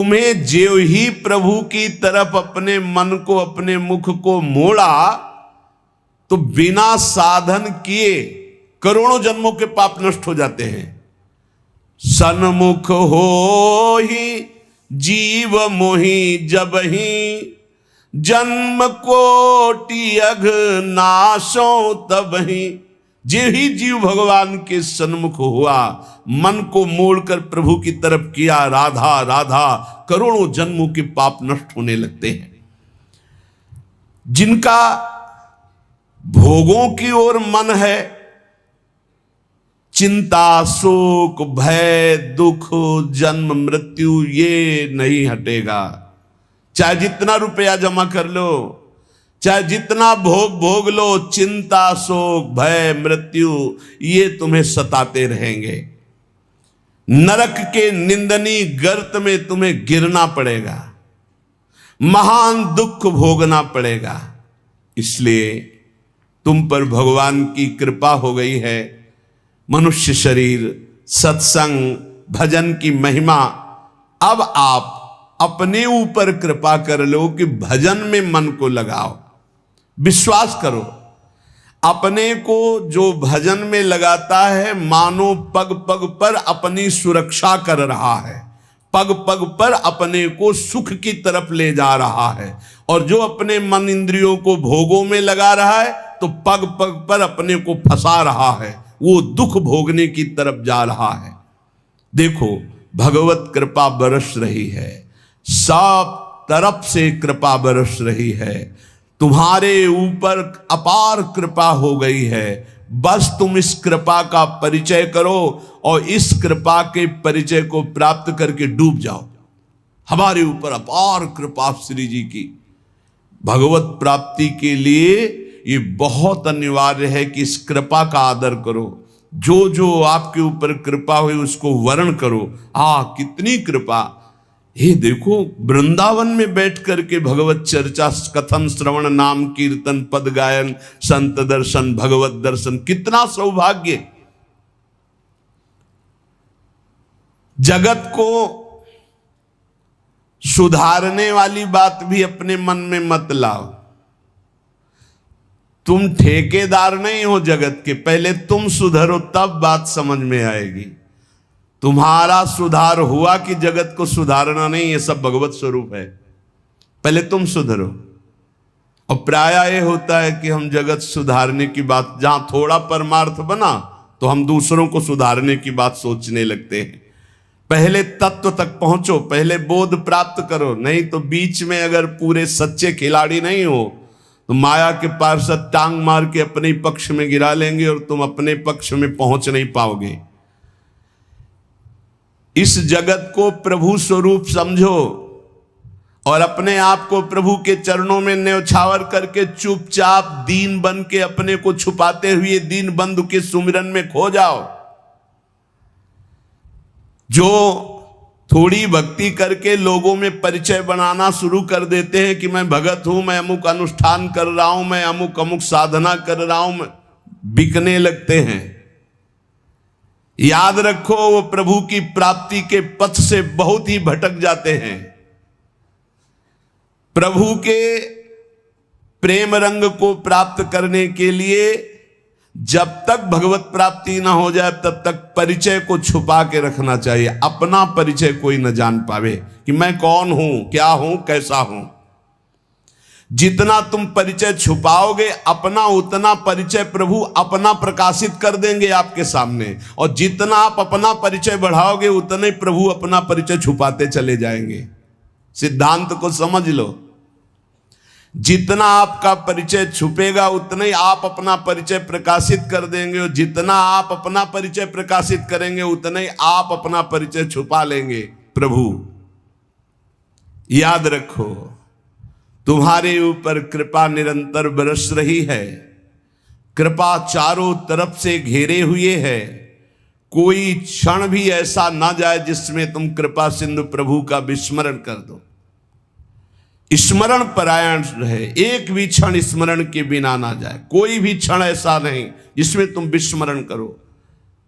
तुम्हें ज्यों ही प्रभु की तरफ अपने मन को, अपने मुख को मोड़ा, तो बिना साधन किए करोड़ों जन्मों के पाप नष्ट हो जाते हैं। सन्मुख हो ही जीव मोहि जब ही, जन्म कोटि अघ नाशो तब ही। जे ही जीव भगवान के सन्मुख हुआ, मन को मोड़कर प्रभु की तरफ किया, राधा राधा, करोड़ों जन्मों के पाप नष्ट होने लगते हैं। जिनका भोगों की ओर मन है, चिंता, शोक, भय, दुख, जन्म, मृत्यु ये नहीं हटेगा। चाहे जितना रुपया जमा कर लो, चाहे जितना भोग लो, चिंता, शोक, भय, मृत्यु ये तुम्हें सताते रहेंगे। नरक के निंदनीय गर्त में तुम्हें गिरना पड़ेगा, महान दुख भोगना पड़ेगा। इसलिए तुम पर भगवान की कृपा हो गई है। मनुष्य शरीर, सत्संग, भजन की महिमा, अब आप अपने ऊपर कृपा कर लो कि भजन में मन को लगाओ। विश्वास करो, अपने को जो भजन में लगाता है, मानो पग पग पर अपनी सुरक्षा कर रहा है, पग पग पर अपने को सुख की तरफ ले जा रहा है। और जो अपने मन इंद्रियों को भोगों में लगा रहा है, तो पग पग पर अपने को फंसा रहा है, वो दुख भोगने की तरफ जा रहा है। देखो, भगवत कृपा बरस रही है, सब तरफ से कृपा बरस रही है, तुम्हारे ऊपर अपार कृपा हो गई है। बस तुम इस कृपा का परिचय करो और इस कृपा के परिचय को प्राप्त करके डूब जाओ। हमारे ऊपर अपार कृपा श्री जी की। भगवत प्राप्ति के लिए ये बहुत अनिवार्य है कि इस कृपा का आदर करो। जो जो आपके ऊपर कृपा हुई उसको वर्ण करो। कितनी कृपा! ये देखो, वृंदावन में बैठ करके भगवत चर्चा, कथन, श्रवण, नाम कीर्तन, पद गायन, संत दर्शन, भगवत दर्शन, कितना सौभाग्य। जगत को सुधारने वाली बात भी अपने मन में मत लाओ। तुम ठेकेदार नहीं हो जगत के, पहले तुम सुधरो तब बात समझ में आएगी। तुम्हारा सुधार हुआ कि जगत को सुधारना नहीं, ये सब भगवत स्वरूप है। पहले तुम सुधरो। और प्रायः ये होता है कि हम जगत सुधारने की बात, जहां थोड़ा परमार्थ बना तो हम दूसरों को सुधारने की बात सोचने लगते हैं। पहले तत्व तक पहुंचो, पहले बोध प्राप्त करो, नहीं तो बीच में अगर पूरे सच्चे खिलाड़ी नहीं हो तो माया के पार्षद टांग मार के अपने पक्ष में गिरा लेंगे और तुम अपने पक्ष में पहुंच नहीं पाओगे। इस जगत को प्रभु स्वरूप समझो और अपने आप को प्रभु के चरणों में न्यौछावर करके चुपचाप दीन बन के अपने को छुपाते हुए दीन बंधु के सुमिरन में खो जाओ। जो थोड़ी भक्ति करके लोगों में परिचय बनाना शुरू कर देते हैं कि मैं भगत हूं, मैं अमुक अनुष्ठान कर रहा हूं, मैं अमुक अमुक साधना कर रहा हूं, बिकने लगते हैं। याद रखो, वो प्रभु की प्राप्ति के पथ से बहुत ही भटक जाते हैं। प्रभु के प्रेम रंग को प्राप्त करने के लिए जब तक भगवत प्राप्ति ना हो जाए तब तक परिचय को छुपा के रखना चाहिए। अपना परिचय कोई न जान पावे कि मैं कौन हूं, क्या हूं, कैसा हूं। जितना तुम परिचय छुपाओगे अपना, उतना परिचय प्रभु अपना प्रकाशित कर देंगे आपके सामने। और जितना आप अपना परिचय बढ़ाओगे उतना ही प्रभु अपना परिचय छुपाते चले जाएंगे। सिद्धांत को समझ लो। जितना आपका परिचय छुपेगा उतना ही आप अपना परिचय प्रकाशित कर देंगे, और जितना आप अपना परिचय प्रकाशित करेंगे उतना ही आप अपना परिचय छुपा लेंगे। प्रभु याद रखो, तुम्हारे ऊपर कृपा निरंतर बरस रही है। कृपा चारों तरफ से घेरे हुए है। कोई क्षण भी ऐसा ना जाए जिसमें तुम कृपा सिंधु प्रभु का विस्मरण कर दो। स्मरण परायण रहे, एक भी क्षण स्मरण के बिना ना जाए। कोई भी क्षण ऐसा नहीं जिसमें तुम विस्मरण करो।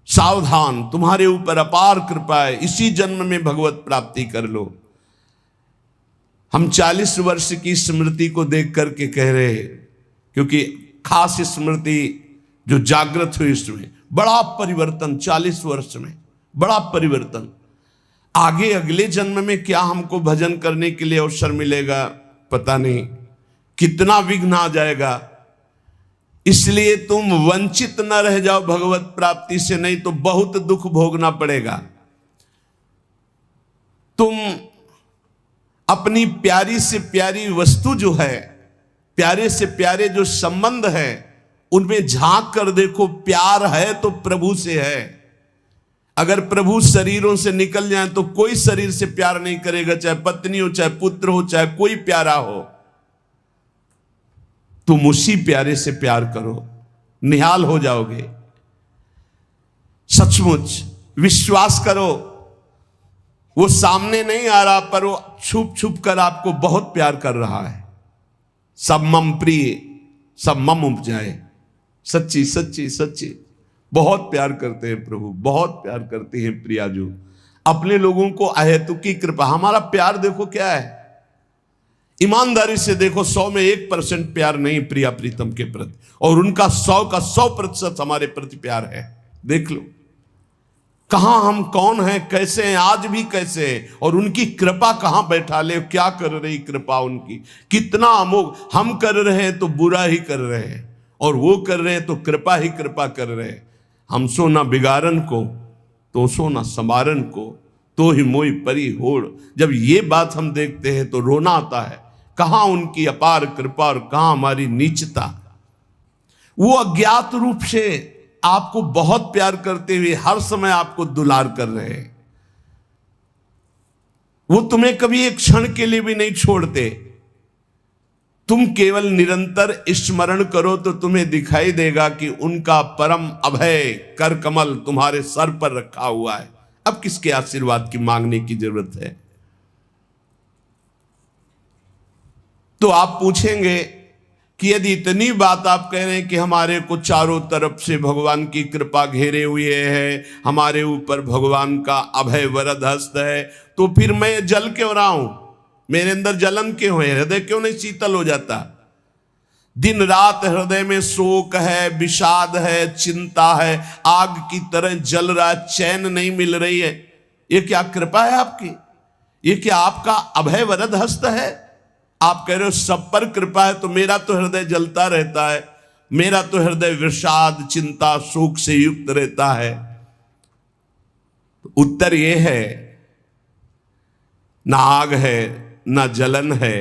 सावधान, तुम्हारे ऊपर अपार कृपा है। इसी जन्म में भगवत प्राप्ति कर लो। हम 40 वर्ष की स्मृति को देख करके कह रहे हैं, क्योंकि खास स्मृति जो जागृत हुई इसमें बड़ा परिवर्तन, 40 वर्ष में बड़ा परिवर्तन। आगे अगले जन्म में क्या हमको भजन करने के लिए अवसर मिलेगा पता नहीं, कितना विघ्न आ जाएगा। इसलिए तुम वंचित न रह जाओ भगवत प्राप्ति से, नहीं तो बहुत दुख भोगना पड़ेगा। तुम अपनी प्यारी से प्यारी वस्तु जो है, प्यारे से प्यारे जो संबंध है, उनमें झांक कर देखो। प्यार है तो प्रभु से है। अगर प्रभु शरीरों से निकल जाए तो कोई शरीर से प्यार नहीं करेगा, चाहे पत्नी हो, चाहे पुत्र हो, चाहे कोई प्यारा हो। तुम उसी प्यारे से प्यार करो, निहाल हो जाओगे। सचमुच विश्वास करो, वो सामने नहीं आ रहा, पर वो छुप छुप कर आपको बहुत प्यार कर रहा है। सब मम प्रिय, सब मम उपजाए। सच्ची सच्ची सच्ची बहुत प्यार करते हैं प्रभु, बहुत प्यार करते हैं प्रियाजू अपने लोगों को। अहेतुकी कृपा, हमारा प्यार देखो क्या है, ईमानदारी से देखो, 100 में 1% प्यार नहीं प्रिया प्रीतम के प्रति, और उनका 100 का 100% हमारे प्रति प्यार है। देख लो कहां हम कौन हैं, कैसे हैं, आज भी कैसे हैं, और उनकी कृपा कहां बैठा ले, क्या कर रही कृपा उनकी, कितना अमोघ। हम कर रहे हैं तो बुरा ही कर रहे हैं, और वो कर रहे हैं तो कृपा ही कृपा कर रहे हैं। हम सो ना बिगाड़न को, तो सो ना संवारन को, तो ही मोई परी होड़। जब ये बात हम देखते हैं तो रोना आता है, कहां उनकी अपार कृपा और कहां हमारी नीचता। वो अज्ञात रूप से आपको बहुत प्यार करते हुए हर समय आपको दुलार कर रहे हैं। वो तुम्हें कभी एक क्षण के लिए भी नहीं छोड़ते। तुम केवल निरंतर स्मरण करो तो तुम्हें दिखाई देगा कि उनका परम अभय कर कमल तुम्हारे सर पर रखा हुआ है। अब किसके आशीर्वाद की मांगने की जरूरत है? तो आप पूछेंगे कि यदि इतनी बात आप कह रहे हैं कि हमारे को चारों तरफ से भगवान की कृपा घेरे हुए है, हमारे ऊपर भगवान का अभय वरद हस्त है, तो फिर मैं जल क्यों रहा हूं, मेरे अंदर जलन क्यों है, हृदय क्यों नहीं शीतल हो जाता? दिन रात हृदय में शोक है, विषाद है, चिंता है, आग की तरह जल रहा, चैन नहीं मिल रही है। ये क्या कृपा है आपकी? ये क्या आपका अभय वरद हस्त है? आप कह रहे हो सब पर कृपा है, तो मेरा तो हृदय जलता रहता है, मेरा तो हृदय विषाद चिंता शोक से युक्त रहता है। तो उत्तर यह है, ना आग है ना जलन है,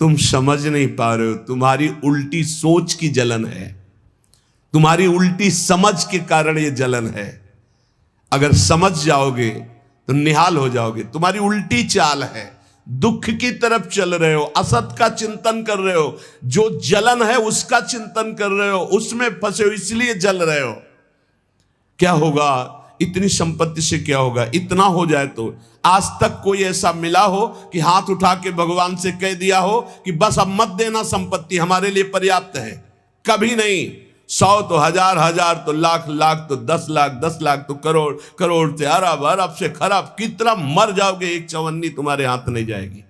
तुम समझ नहीं पा रहे हो। तुम्हारी उल्टी सोच की जलन है, तुम्हारी उल्टी समझ के कारण ये जलन है। अगर समझ जाओगे तो निहाल हो जाओगे। तुम्हारी उल्टी चाल है, दुख की तरफ चल रहे हो, असत का चिंतन कर रहे हो, जो जलन है उसका चिंतन कर रहे हो, उसमें फंसे हो, इसलिए जल रहे हो। क्या होगा? इतनी संपत्ति से क्या होगा? इतना हो जाए तो आज तक कोई ऐसा मिला हो कि हाथ उठा के भगवान से कह दिया हो कि बस अब मत देना, संपत्ति हमारे लिए पर्याप्त है? कभी नहीं। 100 तो हजार, हजार तो लाख, लाख तो 10 लाख, 10 लाख तो करोड़, करोड़ से अरब, अरब से खरब। कितना मर जाओगे, एक चवन्नी तुम्हारे हाथ नहीं जाएगी,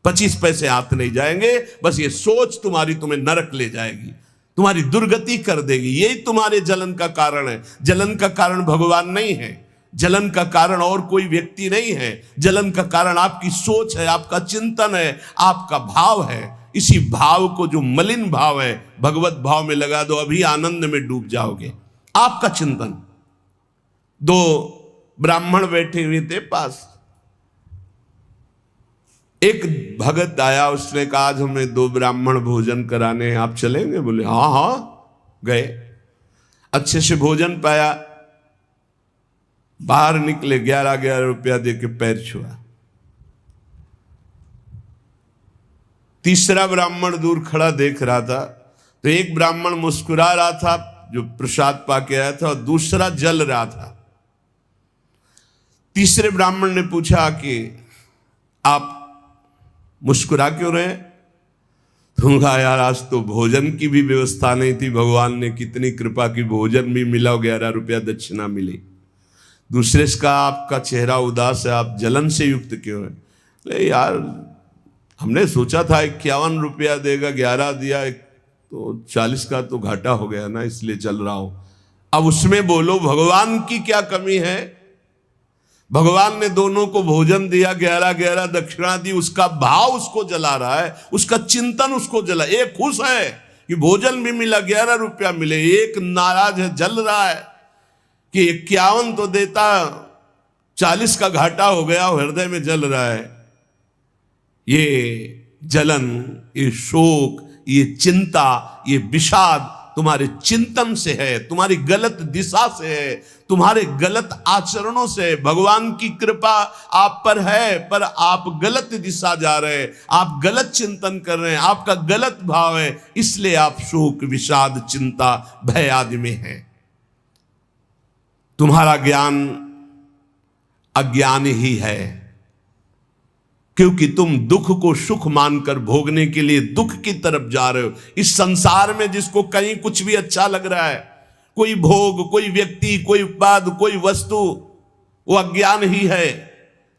25 पैसे हाथ नहीं जाएंगे। बस ये सोच तुम्हारी तुम्हें नरक ले जाएगी, तुम्हारी दुर्गति कर देगी। यही तुम्हारे जलन का कारण है। जलन का कारण भगवान नहीं है, जलन का कारण और कोई व्यक्ति नहीं है। जलन का कारण आपकी सोच है, आपका चिंतन है, आपका भाव है। इसी भाव को, जो मलिन भाव है, भगवत भाव में लगा दो, अभी आनंद में डूब जाओगे। आपका चिंतन। 2 ब्राह्मण बैठे हुए थे पास, एक भगत आया, उसने कहा आज हमें 2 ब्राह्मण भोजन कराने हैं, आप चलेंगे? बोले हाँ हाँ। गए, अच्छे से भोजन पाया, बाहर निकले, 11-11 रुपया दे के पैर छुआ। तीसरा ब्राह्मण दूर खड़ा देख रहा था, तो एक ब्राह्मण मुस्कुरा रहा था जो प्रसाद पाके आया था, और दूसरा जल रहा था। तीसरे ब्राह्मण ने पूछा कि आप मुस्कुरा क्यों रहे? तो कहा यार आज तो भोजन की भी व्यवस्था नहीं थी, भगवान ने कितनी कृपा की, भोजन भी मिला, 11 रुपया दक्षिणा मिली। दूसरे से कहा आपका चेहरा उदास है, आप जलन से युक्त क्यों है? अरे यार हमने सोचा था 51 रुपया देगा, 11 दिया, तो 40 का तो घाटा हो गया ना, इसलिए चल रहा हूं। अब उसमें बोलो भगवान की क्या कमी है? भगवान ने दोनों को भोजन दिया, 11-11 दक्षिणा दी, उसका भाव उसको जला रहा है, उसका चिंतन उसको जला। एक खुश है कि भोजन भी मिला, 11 रुपया मिले, एक नाराज है, जल रहा है कि 51 तो देता, 40 का घाटा हो गया, हृदय में जल रहा है। ये जलन, ये शोक, ये चिंता, ये विषाद तुम्हारे चिंतन से है, तुम्हारी गलत दिशा से है, तुम्हारे गलत आचरणों से। भगवान की कृपा आप पर है, पर आप गलत दिशा जा रहे हैं, आप गलत चिंतन कर रहे हैं, आपका गलत भाव है, इसलिए आप शोक, विषाद, चिंता, भय आदि में हैं। तुम्हारा ज्ञान अज्ञान ही है, क्योंकि तुम दुख को सुख मानकर भोगने के लिए दुख की तरफ जा रहे हो। इस संसार में जिसको कहीं कुछ भी अच्छा लग रहा है, कोई भोग, कोई व्यक्ति, कोई पद, कोई वस्तु, वो अज्ञान ही है।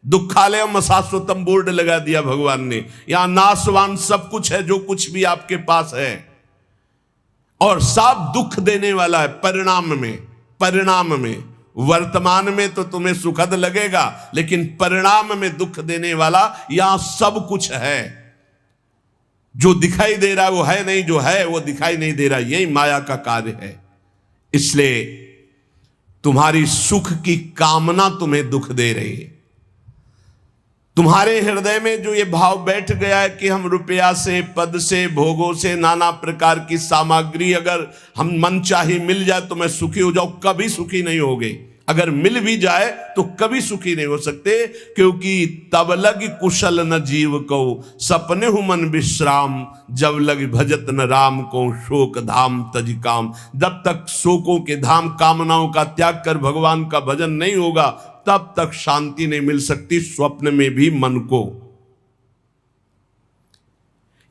दुखालय शाश्वतम बोर्ड लगा दिया भगवान ने, यहां नाशवान सब कुछ है, जो कुछ भी आपके पास है, और सब दुख देने वाला है परिणाम में। वर्तमान में तो तुम्हें सुखद लगेगा, लेकिन परिणाम में दुख देने वाला यहां सब कुछ है। जो दिखाई दे रहा है वो है नहीं, जो है वो दिखाई नहीं दे रहा। यही माया का कार्य है। इसलिए तुम्हारी सुख की कामना तुम्हें दुख दे रही है। तुम्हारे हृदय में जो ये भाव बैठ गया है कि हम रुपया से, पद से, भोगों से, नाना प्रकार की सामग्री अगर हम मन चाही मिल जाए तो मैं सुखी हो जाऊं, कभी सुखी नहीं होगे। अगर मिल भी जाए तो कभी सुखी नहीं हो सकते, क्योंकि तब लग कुशल न जीव को, सपने हूं मन विश्राम, जब लग भजत न राम को, शोक धाम तज काम। जब तक शोकों के धाम, कामनाओं का त्याग कर भगवान का भजन नहीं होगा, तब तक शांति नहीं मिल सकती, स्वप्न में भी मन को।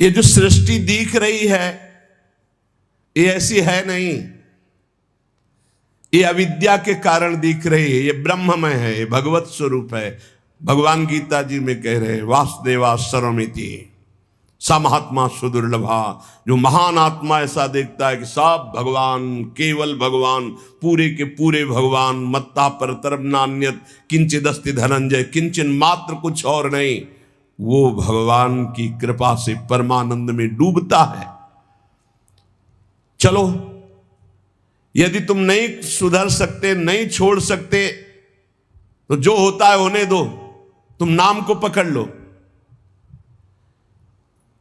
ये जो सृष्टि दिख रही है, ये ऐसी है नहीं, ये अविद्या के कारण दिख रही है। ये ब्रह्ममय है, ये भगवत स्वरूप है। भगवान गीता जी में कह रहे हैं, वासुदेवा सर्वमिति सा महात्मा सुदुर्लभा। जो महान आत्मा ऐसा देखता है कि सब भगवान, केवल भगवान, पूरे के पूरे भगवान, मत्ता पर तरब नान्यत किंचिदस्ति धनंजय, किंचन मात्र कुछ और नहीं, वो भगवान की कृपा से परमानंद में डूबता है। चलो, यदि तुम नहीं सुधर सकते, नहीं छोड़ सकते, तो जो होता है होने दो, तुम नाम को पकड़ लो।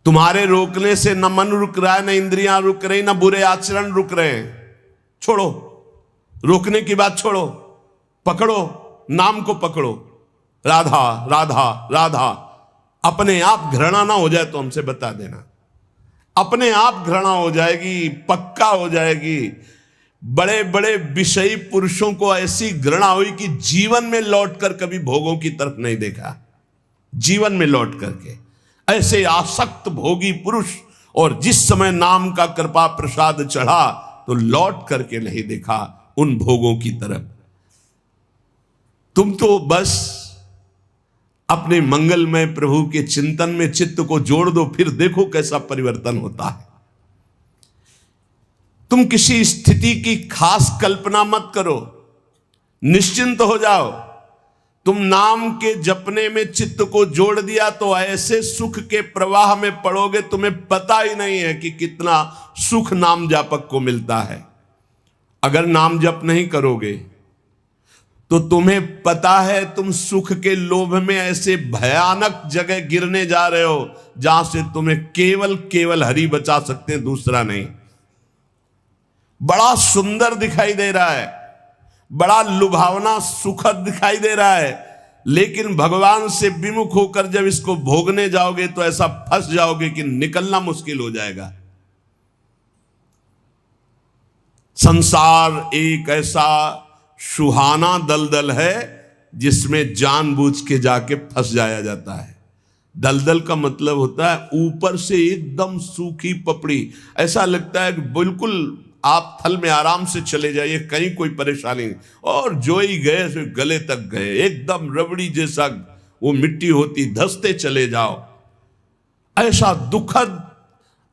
तुम्हारे रोकने से न मन रुक रहा है, न इंद्रियां रुक रही, न बुरे आचरण रुक रहे हैं। छोड़ो, रोकने की बात छोड़ो, पकड़ो, नाम को पकड़ो। राधा राधा राधा। अपने आप घृणा ना हो जाए तो हमसे बता देना, अपने आप घृणा हो जाएगी, पक्का हो जाएगी। बड़े बड़े विषयी पुरुषों को ऐसी घृणा हुई कि जीवन में लौटकर कभी भोगों की तरफ नहीं देखा। जीवन में लौट करके ऐसे आसक्त भोगी पुरुष, और जिस समय नाम का कृपा प्रसाद चढ़ा तो लौट करके नहीं देखा उन भोगों की तरफ। तुम तो बस अपने मंगलमय प्रभु के चिंतन में चित्त को जोड़ दो, फिर देखो कैसा परिवर्तन होता है। तुम किसी स्थिति की खास कल्पना मत करो, निश्चिंत हो जाओ। तुम नाम के जपने में चित्त को जोड़ दिया तो ऐसे सुख के प्रवाह में पड़ोगे, तुम्हें पता ही नहीं है कि कितना सुख नाम जापक को मिलता है। अगर नाम जप नहीं करोगे तो तुम्हें पता है तुम सुख के लोभ में ऐसे भयानक जगह गिरने जा रहे हो जहां से तुम्हें केवल केवल हरि बचा सकते हैं, दूसरा नहीं। बड़ा सुंदर दिखाई दे रहा है, बड़ा लुभावना सुखद दिखाई दे रहा है, लेकिन भगवान से विमुख होकर जब इसको भोगने जाओगे तो ऐसा फंस जाओगे कि निकलना मुश्किल हो जाएगा। संसार एक ऐसा सुहाना दलदल है जिसमें जानबूझ के जाके फंस जाया जाता है। दलदल का मतलब होता है ऊपर से एकदम सूखी पपड़ी, ऐसा लगता है कि बिल्कुल आप थल में आराम से चले जाइए, कहीं कोई परेशानी नहीं, और जो ही गए सो गले तक गए, एकदम रबड़ी जैसा वो मिट्टी होती, धंसते चले जाओ। ऐसा दुखद,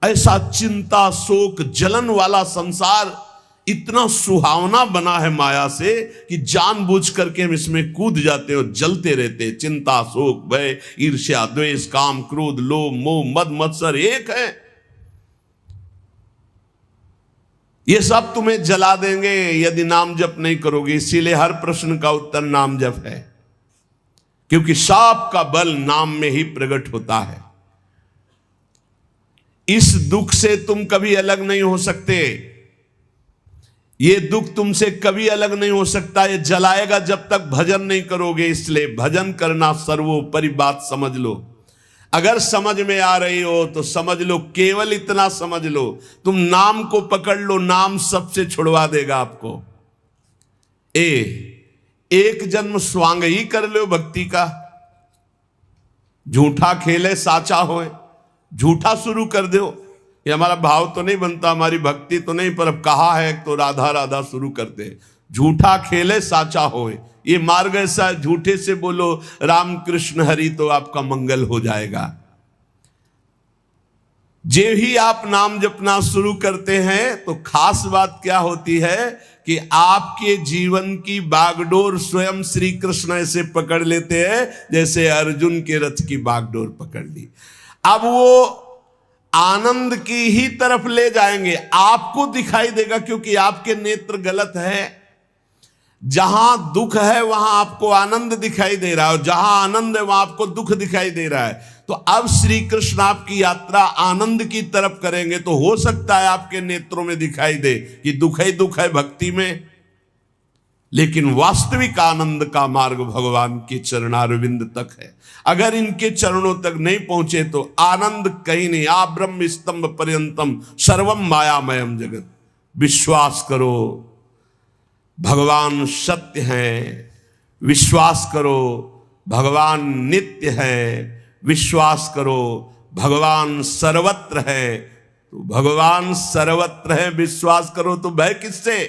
ऐसा चिंता शोक जलन वाला संसार इतना सुहावना बना है माया से कि जानबूझ करके हम इसमें कूद जाते और जलते रहते। चिंता शोक भय ईर्ष्या द्वेष काम क्रोध लोभ मोह मद मत्सर एक है, ये सब तुम्हें जला देंगे यदि नाम जप नहीं करोगे। इसीलिए हर प्रश्न का उत्तर नाम जप है, क्योंकि सब का बल नाम में ही प्रकट होता है। इस दुख से तुम कभी अलग नहीं हो सकते, ये दुख तुमसे कभी अलग नहीं हो सकता, ये जलाएगा जब तक भजन नहीं करोगे। इसलिए भजन करना सर्वोपरि बात समझ लो। अगर समझ में आ रही हो तो समझ लो, केवल इतना समझ लो, तुम नाम को पकड़ लो, नाम सबसे छुड़वा देगा आपको। एक जन्म स्वांग ही कर लो भक्ति का, झूठा खेले साचा होए, झूठा शुरू कर दो। ये हमारा भाव तो नहीं बनता, हमारी भक्ति तो नहीं, पर अब कहा है तो राधा राधा शुरू करते। झूठा खेले साचा होए, ये मार्ग ऐसा है, झूठे से बोलो राम कृष्ण हरि तो आपका मंगल हो जाएगा। जे ही आप नाम जपना शुरू करते हैं तो खास बात क्या होती है कि आपके जीवन की बागडोर स्वयं श्री कृष्ण ऐसे पकड़ लेते हैं जैसे अर्जुन के रथ की बागडोर पकड़ ली। अब वो आनंद की ही तरफ ले जाएंगे, आपको दिखाई देगा, क्योंकि आपके नेत्र गलत है। जहां दुख है वहां आपको आनंद दिखाई दे रहा है, और जहां आनंद है वहां आपको दुख दिखाई दे रहा है। तो अब श्री कृष्ण आपकी यात्रा आनंद की तरफ करेंगे, तो हो सकता है आपके नेत्रों में दिखाई दे कि दुख ही दुख है भक्ति में, लेकिन वास्तविक आनंद का मार्ग भगवान के चरणारविंद तक है। अगर इनके चरणों तक नहीं पहुंचे तो आनंद कहीं नहीं। आ ब्रह्म स्तंभ पर्यंतम सर्वम मायामयम जगत। विश्वास करो भगवान सत्य है, विश्वास करो भगवान नित्य है, विश्वास करो भगवान सर्वत्र है। तो भगवान सर्वत्र है, विश्वास करो तो भय किससे?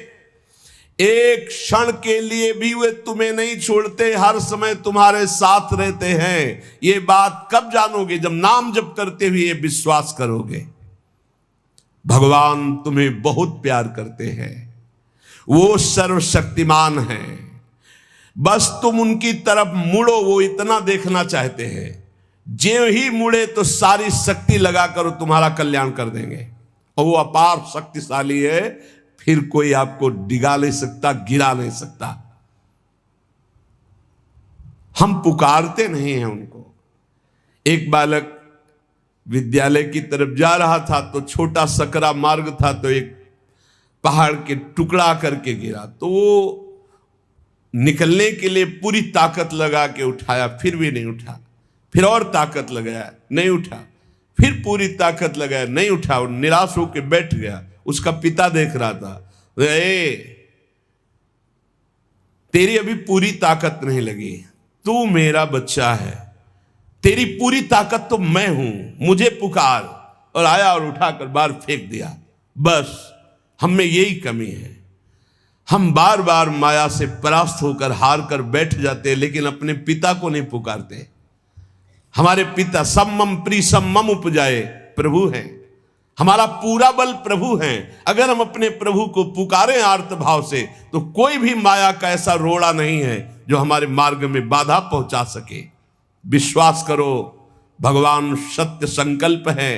एक क्षण के लिए भी वे तुम्हें नहीं छोड़ते, हर समय तुम्हारे साथ रहते हैं। ये बात कब जानोगे? जब नाम जप करते हुए विश्वास करोगे। भगवान तुम्हें बहुत प्यार करते हैं, वो सर्वशक्तिमान हैं, बस तुम उनकी तरफ मुड़ो, वो इतना देखना चाहते हैं। जो ही मुड़े तो सारी शक्ति लगाकर तुम्हारा कल्याण कर देंगे, और वो अपार शक्तिशाली है, फिर कोई आपको डिगा नहीं सकता, गिरा नहीं सकता। हम पुकारते नहीं हैं उनको। एक बालक विद्यालय की तरफ जा रहा था तो छोटा सकरा मार्ग था, तो एक पहाड़ के टुकड़ा करके गिरा, तो वो निकलने के लिए पूरी ताकत लगा के उठाया, फिर भी नहीं उठा, फिर और ताकत लगाया, नहीं उठा, फिर पूरी ताकत लगाया, नहीं उठा, और निराश होकर बैठ गया। उसका पिता देख रहा था, तेरी अभी पूरी ताकत नहीं लगी, तू मेरा बच्चा है, तेरी पूरी ताकत तो मैं हूं, मुझे पुकार। और आया और उठाकर बाहर फेंक दिया। बस हम में यही कमी है, हम बार बार माया से परास्त होकर हार कर बैठ जाते हैं, लेकिन अपने पिता को नहीं पुकारते। हमारे पिता सम्मम प्री सम्मम उपजाए प्रभु हैं, हमारा पूरा बल प्रभु हैं। अगर हम अपने प्रभु को पुकारें आर्त भाव से, तो कोई भी माया का ऐसा रोड़ा नहीं है जो हमारे मार्ग में बाधा पहुंचा सके। विश्वास करो भगवान सत्य संकल्प है,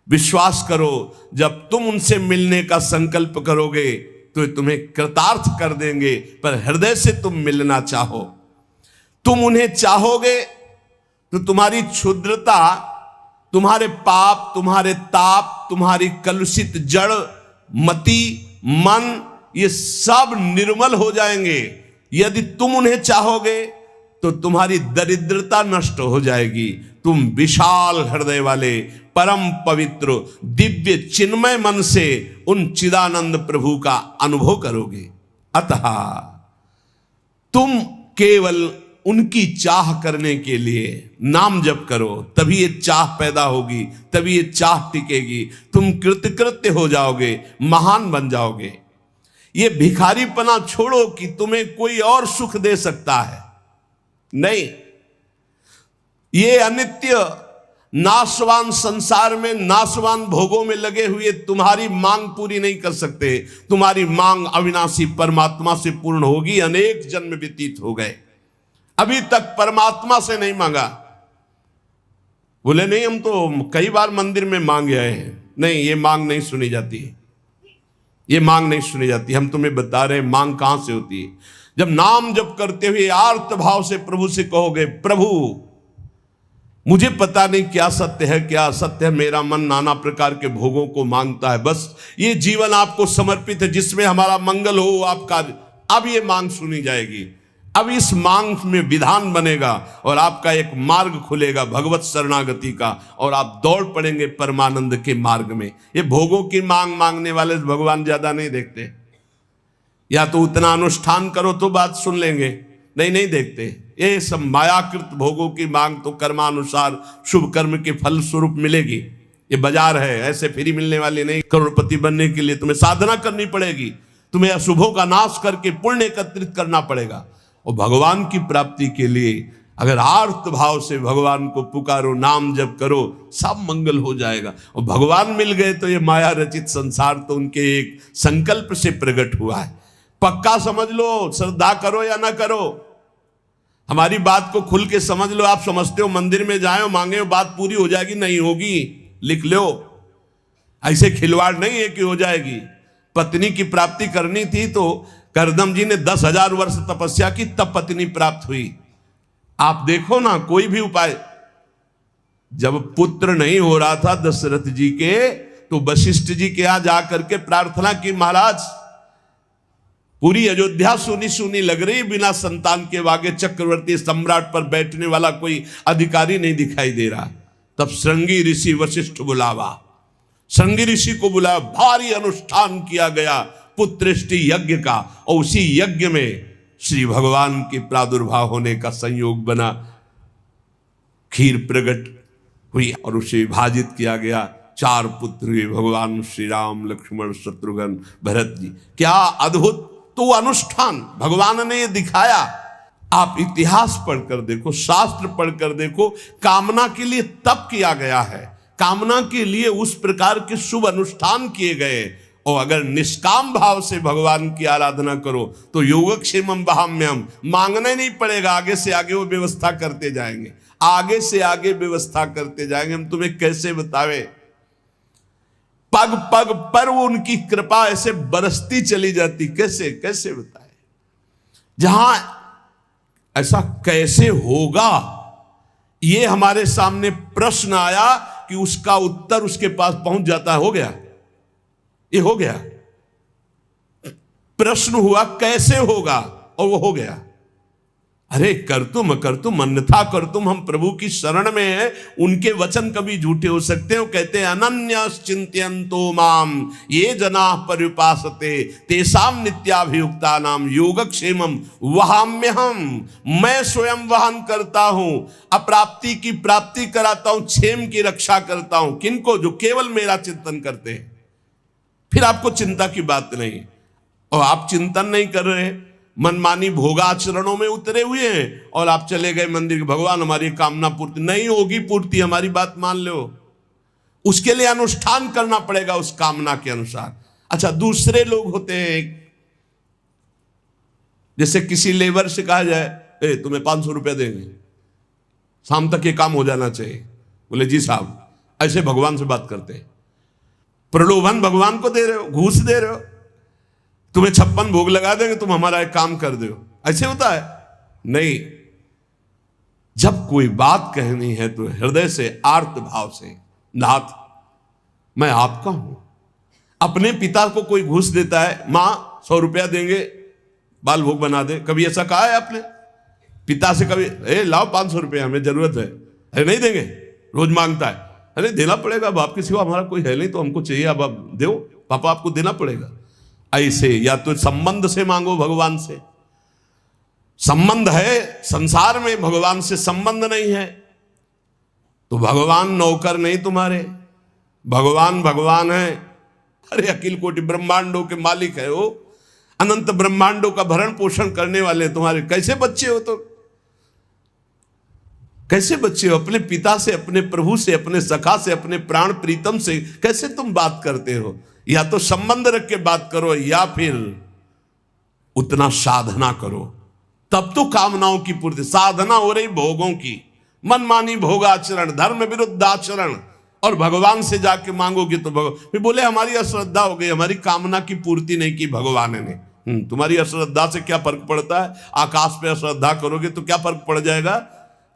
विश्वास करो जब तुम उनसे मिलने का संकल्प करोगे तो तुम्हें कृतार्थ कर देंगे। पर हृदय से तुम मिलना चाहो, तुम उन्हें चाहोगे तो तुम्हारी क्षुद्रता, तुम्हारे पाप, तुम्हारे ताप, तुम्हारी कलुषित जड़ मति मन, ये सब निर्मल हो जाएंगे। यदि तुम उन्हें चाहोगे तो तुम्हारी दरिद्रता नष्ट हो जाएगी। तुम विशाल हृदय वाले परम पवित्र दिव्य चिन्मय मन से उन चिदानंद प्रभु का अनुभव करोगे। अतः तुम केवल उनकी चाह करने के लिए नाम जप करो, तभी ये चाह पैदा होगी, तभी ये चाह टिकेगी। तुम कृतकृत्य हो जाओगे, महान बन जाओगे। ये भिखारीपना छोड़ो कि तुम्हें कोई और सुख दे सकता है, नहीं। ये अनित्य नाशवान संसार में, नाशवान भोगों में लगे हुए तुम्हारी मांग पूरी नहीं कर सकते। तुम्हारी मांग अविनाशी परमात्मा से पूर्ण होगी। अनेक जन्म व्यतीत हो गए, अभी तक परमात्मा से नहीं मांगा। बोले नहीं, हम तो कई बार मंदिर में मांग आए हैं। नहीं, ये मांग नहीं सुनी जाती, ये मांग नहीं सुनी जाती। हम तुम्हें बता रहे हैं मांग कहां से होती है। जब नाम जप करते हुए आर्त भाव से प्रभु से कहोगे, प्रभु मुझे पता नहीं क्या सत्य है क्या असत्य है, मेरा मन नाना प्रकार के भोगों को मांगता है, बस ये जीवन आपको समर्पित है, जिसमें हमारा मंगल हो आपका। अब ये मांग सुनी जाएगी। अब इस मांग में विधान बनेगा और आपका एक मार्ग खुलेगा भगवत शरणागति का, और आप दौड़ पड़ेंगे परमानंद के मार्ग में। ये भोगों की मांग मांगने वाले भगवान ज्यादा नहीं देखते। या तो उतना अनुष्ठान करो तो बात सुन लेंगे, नहीं देखते। ये सब मायाकृत भोगों की मांग तो कर्मानुसार शुभ कर्म के फल स्वरूप मिलेगी। ये बाजार है, ऐसे फ्री मिलने वाली नहीं। करोड़पति बनने के लिए तुम्हें साधना करनी पड़ेगी, तुम्हें अशुभों का नाश करके पुण्य एकत्रित करना पड़ेगा। और भगवान की प्राप्ति के लिए अगर आर्त भाव से भगवान को पुकारो, नाम जप करो, सब मंगल हो जाएगा। और भगवान मिल गए तो ये माया रचित संसार तो उनके एक संकल्प से प्रकट हुआ है। पक्का समझ लो, श्रद्धा करो या ना करो, हमारी बात को खुल के समझ लो। आप समझते हो मंदिर में जाए मांगे बात पूरी हो जाएगी, नहीं होगी, लिख लो। ऐसे खिलवाड़ नहीं है कि हो जाएगी। पत्नी की प्राप्ति करनी थी तो करदम जी ने 10,000 वर्ष तपस्या की, तब पत्नी प्राप्त हुई। आप देखो ना, कोई भी उपाय। जब पुत्र नहीं हो रहा था दशरथ जी के, तो वशिष्ठ जी के यहां जाकर के प्रार्थना की, महाराज पूरी अयोध्या सुनी सुनी लग रही, बिना संतान के आगे चक्रवर्ती सम्राट पर बैठने वाला कोई अधिकारी नहीं दिखाई दे रहा। तब श्रृंगी ऋषि वशिष्ठ बुलावा, श्रृंगी ऋषि को बुलाया, भारी अनुष्ठान किया गया पुत्रेष्टि यज्ञ का, और उसी यज्ञ में श्री भगवान के प्रादुर्भाव होने का संयोग बना। खीर प्रकट हुई और उसे विभाजित किया गया। 4 पुत्र हुए, भगवान श्री राम, लक्ष्मण, शत्रुघ्न, भरत जी। क्या अद्भुत तो अनुष्ठान भगवान ने ये दिखाया। आप इतिहास पढ़कर देखो, शास्त्र पढ़कर देखो, कामना के लिए तप किया गया है, कामना के लिए उस प्रकार के शुभ अनुष्ठान किए गए। और अगर निष्काम भाव से भगवान की आराधना करो तो योगक्षेमम वहाम्यम, मांगना ही नहीं पड़ेगा, आगे से आगे वो व्यवस्था करते जाएंगे, आगे से आगे व्यवस्था करते जाएंगे। हम तुम्हें कैसे बतावे, पग पग पर वो उनकी कृपा ऐसे बरसती चली जाती, कैसे कैसे बताए। जहां ऐसा कैसे होगा, ये हमारे सामने प्रश्न आया कि उसका उत्तर उसके पास पहुंच जाता है। हो गया, ये हो गया। प्रश्न हुआ कैसे होगा, और वो हो गया। अरे कर तुम अन्यथा कर तुम, हम प्रभु की शरण में हैं, उनके वचन कभी झूठे हो सकते हैं। वो कहते हैं अनन्यश्चिन्तयन्तो माम ये जना पर्युपासते तेषाम नित्याभियुक्ता नाम योगक्षेमम वहाम्यहम, मैं स्वयं वहन करता हूं, अप्राप्ति की प्राप्ति कराता हूं, क्षेम की रक्षा करता हूं। किनको? जो केवल मेरा चिंतन करते हैं। फिर आपको चिंता की बात नहीं, और आप चिंतन नहीं कर रहे, मनमानी भोगाचरणों में उतरे हुए हैं, और आप चले गए मंदिर, भगवान हमारी कामना पूर्ति नहीं होगी, पूर्ति हमारी बात मान लो, उसके लिए अनुष्ठान करना पड़ेगा उस कामना के अनुसार। अच्छा, दूसरे लोग होते हैं, जैसे किसी लेबर से कहा जाए तुम्हें 500 रुपया देंगे, शाम तक ये काम हो जाना चाहिए। बोले जी साहब, ऐसे भगवान से बात करते हैं। प्रलोभन भगवान को दे रहे हो, घूस दे रहे हो, तुम्हें 56 भोग लगा देंगे, तुम हमारा एक काम कर दो, ऐसे होता है? नहीं। जब कोई बात कहनी है तो हृदय से, आर्त भाव से, नाथ मैं आपका हूं। अपने पिता को कोई घूस देता है, मां 100 रुपया देंगे बाल भोग बना दे, कभी ऐसा कहा है आपने पिता से? कभी लाओ 500 रुपया, हमें जरूरत है। अरे नहीं देंगे, रोज मांगता है। अरे देना पड़ेगा, बाप के सिवा हमारा कोई है नहीं, तो हमको चाहिए, अब आप दो, पापा आपको देना पड़ेगा। ऐसे या तो संबंध से मांगो, भगवान से संबंध है, संसार में भगवान से संबंध नहीं है तो भगवान नौकर नहीं तुम्हारे, भगवान भगवान है। अरे अखिल कोटि ब्रह्मांडों के मालिक है वो, अनंत ब्रह्मांडों का भरण पोषण करने वाले तुम्हारे कैसे बच्चे हो? तो कैसे बच्चे हो? अपने पिता से, अपने प्रभु से, अपने सखा से, अपने प्राण प्रीतम से कैसे तुम बात करते हो? या तो संबंध रख के बात करो या फिर उतना साधना करो, तब तो कामनाओं की पूर्ति। साधना हो रही भोगों की, मनमानी भोगाचरण, धर्म विरुद्ध आचरण, और भगवान से जाके मांगोगे तो भगवान फिर बोले हमारी अश्रद्धा हो गई, हमारी कामना की पूर्ति नहीं की भगवान ने। तुम्हारी अश्रद्धा से क्या फर्क पड़ता है? आकाश पे अश्रद्धा करोगे तो क्या फर्क पड़ जाएगा?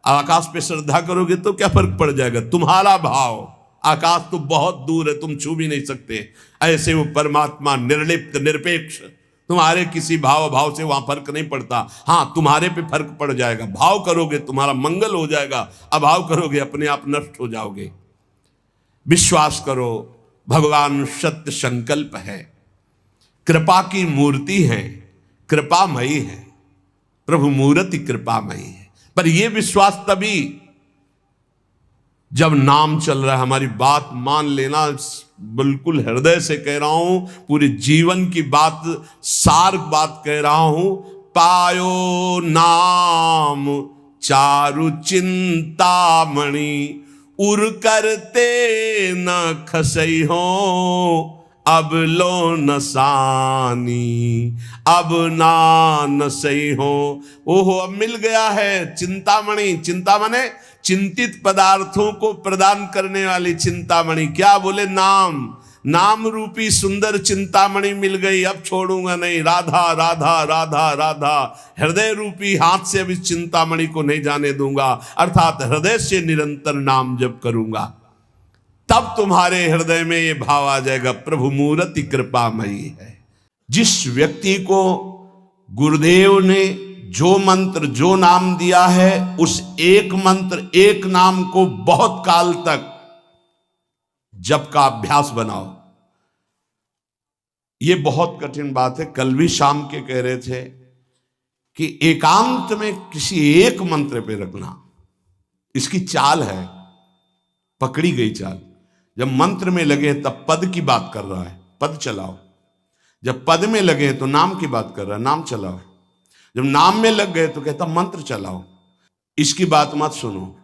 आकाश पे श्रद्धा करोगे तो क्या फर्क पड़ जाएगा? तुम्हारा भाव, आकाश तो बहुत दूर है, तुम छू भी नहीं सकते। ऐसे वो परमात्मा निर्लिप्त, निरपेक्ष, तुम्हारे किसी भाव से वहां फर्क नहीं पड़ता। हाँ, तुम्हारे पे फर्क पड़ जाएगा। भाव करोगे तुम्हारा मंगल हो जाएगा, अभाव करोगे अपने आप नष्ट हो जाओगे। विश्वास करो, भगवान सत्य संकल्प है, कृपा की मूर्ति है, कृपामयी है, प्रभु मूर्ति कृपामयी है। पर यह विश्वास तभी जब नाम चल रहा है। हमारी बात मान लेना, बिल्कुल हृदय से कह रहा हूं, पूरे जीवन की बात, सार बात कह रहा हूं। पायो नाम चारु चिंतामणि, उर करते न खसई हो, अब लो नसानी, अब ना नसई हो। ओहो, अब मिल गया है चिंतामणि। चिंतामणि चिंतित पदार्थों को प्रदान करने वाली चिंतामणि। क्या बोले? नाम, नाम रूपी सुंदर चिंतामणि मिल गई, अब छोड़ूंगा नहीं। राधा राधा राधा राधा, हृदय रूपी हाथ से अब इस चिंतामणि को नहीं जाने दूंगा, अर्थात हृदय से निरंतर नाम जप करूंगा। तब तुम्हारे हृदय में ये भाव आ जाएगा, प्रभु मूर्ति कृपामयी है। जिस व्यक्ति को गुरुदेव ने जो मंत्र, जो नाम दिया है, उस एक मंत्र, एक नाम को बहुत काल तक जप का अभ्यास बनाओ। ये बहुत कठिन बात है। कल भी शाम के कह रहे थे कि एकांत में किसी एक मंत्र पे रखना, इसकी चाल है, पकड़ी गई चाल। जब मंत्र में लगे तब पद की बात कर रहा है, पद चलाओ। जब पद में लगे तो नाम की बात कर रहा है, नाम चलाओ। जब नाम में लग गए तो कहता मंत्र चलाओ। इसकी बात मत सुनो।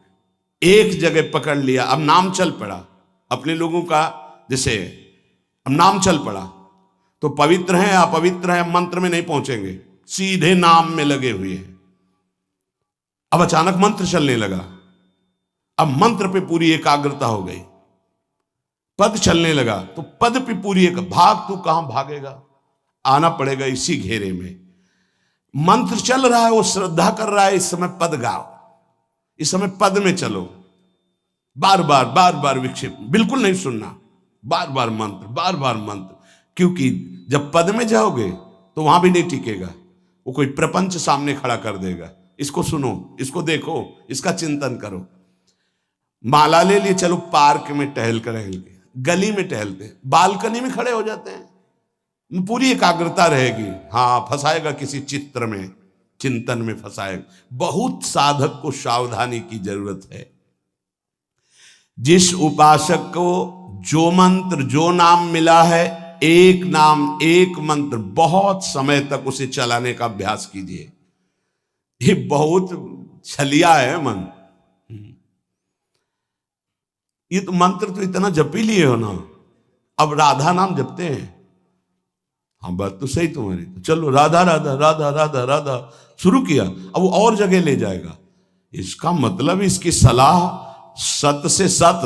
एक जगह पकड़ लिया, अब नाम चल पड़ा। अपने लोगों का जैसे अब नाम चल पड़ा तो पवित्र हैं, अपवित्र हैं, मंत्र में नहीं पहुंचेंगे, सीधे नाम में लगे हुए हैं। अब अचानक मंत्र चलने लगा, अब मंत्र पे पूरी एकाग्रता हो गई। पद चलने लगा तो पद पे पूरी एक भाग, तू कहां भागेगा, आना पड़ेगा इसी घेरे में। मंत्र चल रहा है, वो श्रद्धा कर रहा है, इस समय पद गाओ, इस समय पद में चलो। बार बार विक्षेप बिल्कुल नहीं सुनना, बार बार मंत्र। क्योंकि जब पद में जाओगे तो वहां भी नहीं टिकेगा, वो कोई प्रपंच सामने खड़ा कर देगा। इसको सुनो, इसको देखो, इसका चिंतन करो। माला ले लिए, चलो पार्क में टहल कर, गली में टहलते, बालकनी में खड़े हो जाते हैं, पूरी एकाग्रता रहेगी। हाँ, फंसाएगा किसी चित्र में, चिंतन में फंसाएगा। बहुत साधक को सावधानी की जरूरत है। जिस उपासक को जो मंत्र, जो नाम मिला है, एक नाम, एक मंत्र, बहुत समय तक उसे चलाने का अभ्यास कीजिए। ये बहुत छलिया है मन। ये तो मंत्र तो इतना जप ही लिए हो ना, अब राधा नाम जपते हैं। हाँ, बात तो सही तुम्हारी, तो चलो राधा राधा राधा राधा राधा शुरू किया, अब वो और जगह ले जाएगा। इसका मतलब इसकी सलाह सत से सत,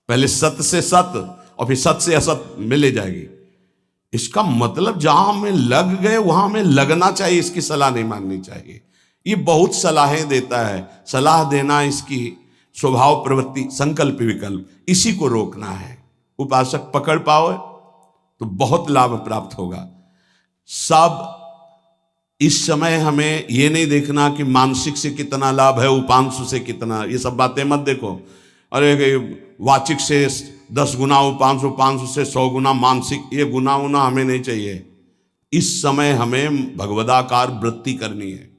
पहले सत से सत और फिर सत से असत में ले जाएगी। इसका मतलब जहां में लग गए वहां में लगना चाहिए, इसकी सलाह नहीं माननी चाहिए। ये बहुत सलाहें देता है, सलाह देना इसकी स्वभाव, प्रवृत्ति, संकल्प, विकल्प, इसी को रोकना है। उपासक पकड़ पाओ तो बहुत लाभ प्राप्त होगा। सब इस समय हमें ये नहीं देखना कि मानसिक से कितना लाभ है, उपांशु से कितना, ये सब बातें मत देखो। अरे वाचिक से 10 गुना उपांशु, उपांशु से 100 गुना मानसिक, ये गुना उना हमें नहीं चाहिए। इस समय हमें भगवदाकार वृत्ति करनी है।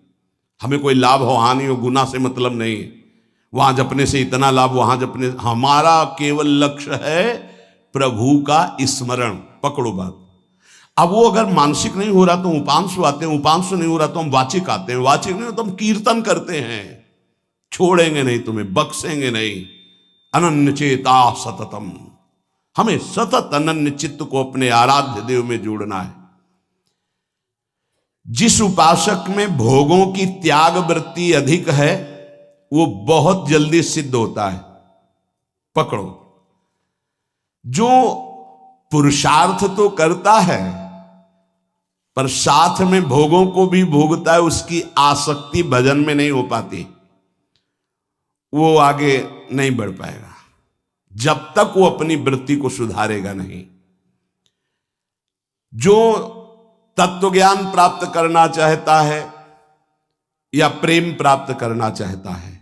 हमें कोई लाभ हो हानि हो, गुना से मतलब नहीं है। वहां जपने से इतना लाभ, वहां जपने, हमारा केवल लक्ष्य है प्रभु का स्मरण। पकड़ो बात। अब वो अगर मानसिक नहीं हो रहा तो उपांशु आते हैं, उपांशु नहीं हो रहा तो हम वाचिक आते हैं, वाचिक नहीं हो तो हम कीर्तन करते हैं। छोड़ेंगे नहीं, तुम्हें बख्शेंगे नहीं। अनन्य चेता सततम, हमें सतत अनन्य चित्त को अपने आराध्य देव में जोड़ना है। जिस उपासक में भोगों की त्याग वृत्ति अधिक है वो बहुत जल्दी सिद्ध होता है। पकड़ो, जो पुरुषार्थ तो करता है पर साथ में भोगों को भी भोगता है, उसकी आसक्ति भजन में नहीं हो पाती, वो आगे नहीं बढ़ पाएगा जब तक वो अपनी वृत्ति को सुधारेगा नहीं। जो तत्व ज्ञान प्राप्त करना चाहता है या प्रेम प्राप्त करना चाहता है,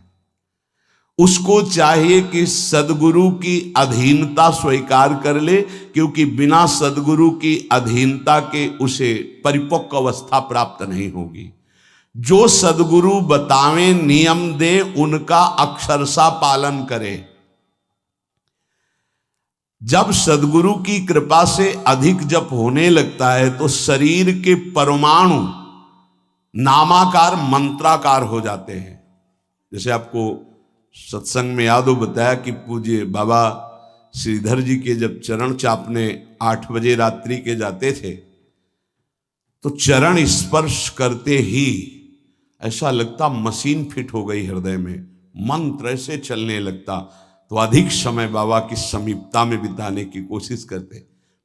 उसको चाहिए कि सदगुरु की अधीनता स्वीकार कर ले, क्योंकि बिना सदगुरु की अधीनता के उसे परिपक्व अवस्था प्राप्त नहीं होगी। जो सदगुरु बतावें, नियम दे, उनका अक्षरशः पालन करे। जब सदगुरु की कृपा से अधिक जप होने लगता है तो शरीर के परमाणु नामाकार मंत्राकार हो जाते हैं। जैसे आपको सत्संग में याद हो बताया कि पूज्य बाबा श्रीधर जी के जब चरण चापने 8 बजे रात्रि के जाते थे तो चरण स्पर्श करते ही ऐसा लगता मशीन फिट हो गई हृदय में, मंत्र ऐसे चलने लगता। तो अधिक समय बाबा की समीपता में बिताने की कोशिश करते,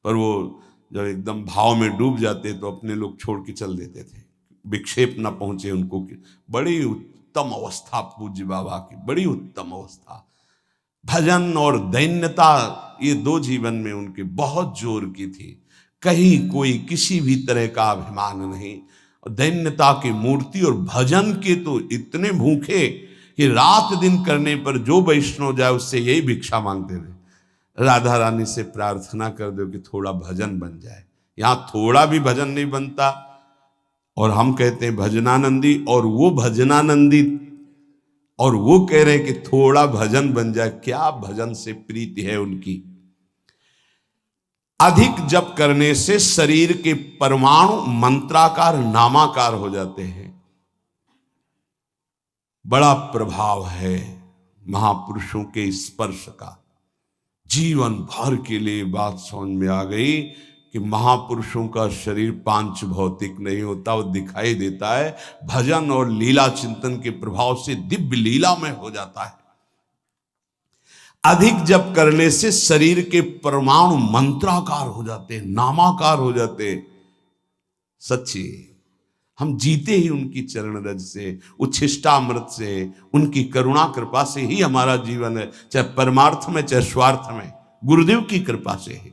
पर वो जब एकदम भाव में डूब जाते तो अपने लोग छोड़ के चल देते थे, विक्षेप ना पहुंचे उनको। बड़ी उत्तम अवस्था पूज्य बाबा की, बड़ी उत्तम अवस्था। भजन और दैन्यता ये 2 जीवन में उनके बहुत जोर की थी। कहीं कोई किसी भी तरह का अभिमान नहीं, दैन्यता की मूर्ति। और भजन के तो इतने भूखे कि रात दिन करने पर जो वैष्णव जाए उससे यही भिक्षा मांगते थे, राधा रानी से प्रार्थना कर दो कि थोड़ा भजन बन जाए। यहां थोड़ा भी भजन नहीं बनता और हम कहते हैं भजनानंदी, और वो भजनानंदी और वो कह रहे हैं कि थोड़ा भजन बन जाए। क्या भजन से प्रीति है उनकी। अधिक जप करने से शरीर के परमाणु मंत्राकार नामाकार हो जाते हैं। बड़ा प्रभाव है महापुरुषों के स्पर्श का। जीवन भर के लिए बात समझ में आ गई कि महापुरुषों का शरीर पांच भौतिक नहीं होता, वो दिखाई देता है। भजन और लीला चिंतन के प्रभाव से दिव्य लीला में हो जाता है। अधिक जप करने से शरीर के परमाणु मंत्राकार हो जाते हैं, नामाकार हो जाते हैं। सच्ची हम जीते ही उनकी चरण रज से, उच्छिष्टामृत से, उनकी करुणा कृपा से ही हमारा जीवन है, चाहे परमार्थ में चाहे स्वार्थ में, गुरुदेव की कृपा से ही।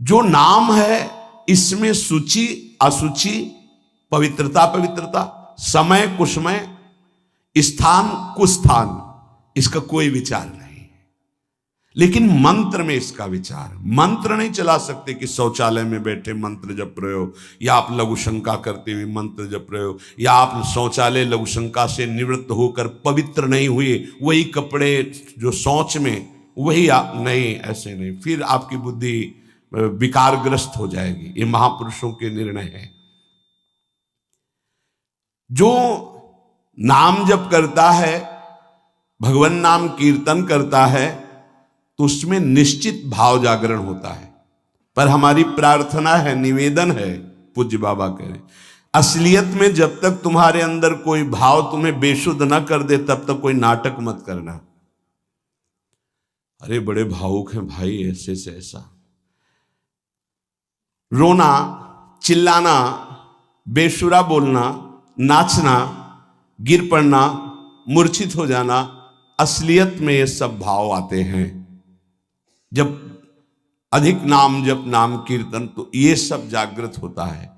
जो नाम है इसमें सूची असुचि, पवित्रता पवित्रता, समय कुसमय, स्थान कुस्थान, इसका कोई विचार नहीं। लेकिन मंत्र में इसका विचार। मंत्र नहीं चला सकते कि शौचालय में बैठे मंत्र जप रहे हो, या आप लघु शंका करते हुए मंत्र जप रहे हो, या आप शौचालय लघु शंका से निवृत्त होकर पवित्र नहीं हुए, वही कपड़े जो शौच में वही नहीं, ऐसे नहीं। फिर आपकी बुद्धि विकारग्रस्त हो जाएगी। ये महापुरुषों के निर्णय है। जो नाम जप करता है, भगवान नाम कीर्तन करता है, तो उसमें निश्चित भाव जागरण होता है। पर हमारी प्रार्थना है, निवेदन है, पूज्य बाबा कह रहे, असलियत में जब तक तुम्हारे अंदर कोई भाव तुम्हें बेशुद्ध न कर दे तब तक कोई नाटक मत करना। अरे बड़े भावुक हैं भाई, ऐसे से ऐसा रोना, चिल्लाना, बेसुरा बोलना, नाचना, गिर पड़ना, मूर्छित हो जाना, असलियत में ये सब भाव आते हैं। जब अधिक नाम जप, नाम कीर्तन, तो ये सब जागृत होता है।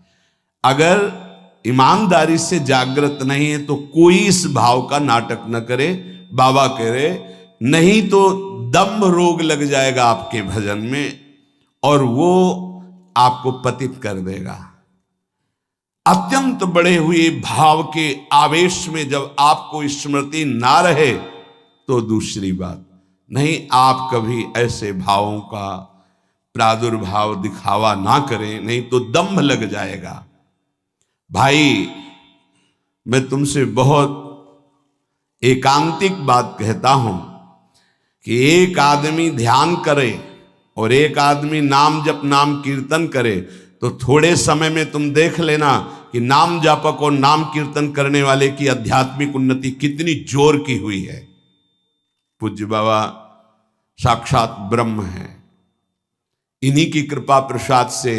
अगर ईमानदारी से जागृत नहीं है तो कोई इस भाव का नाटक न करे। बाबा कह रहे, नहीं तो दम्भ रोग लग जाएगा आपके भजन में और वो आपको पतित कर देगा। अत्यंत बड़े हुए भाव के आवेश में जब आपको स्मृति ना रहे तो दूसरी बात नहीं। आप कभी ऐसे भावों का प्रादुर्भाव दिखावा ना करें, नहीं तो दम्भ लग जाएगा। भाई मैं तुमसे बहुत एकांतिक बात कहता हूं कि एक आदमी ध्यान करे और एक आदमी नाम जप नाम कीर्तन करे तो थोड़े समय में तुम देख लेना कि नाम जापक और नाम कीर्तन करने वाले की आध्यात्मिक उन्नति कितनी जोर की हुई है। पूज्य बाबा साक्षात ब्रह्म है। इन्हीं की कृपा प्रसाद से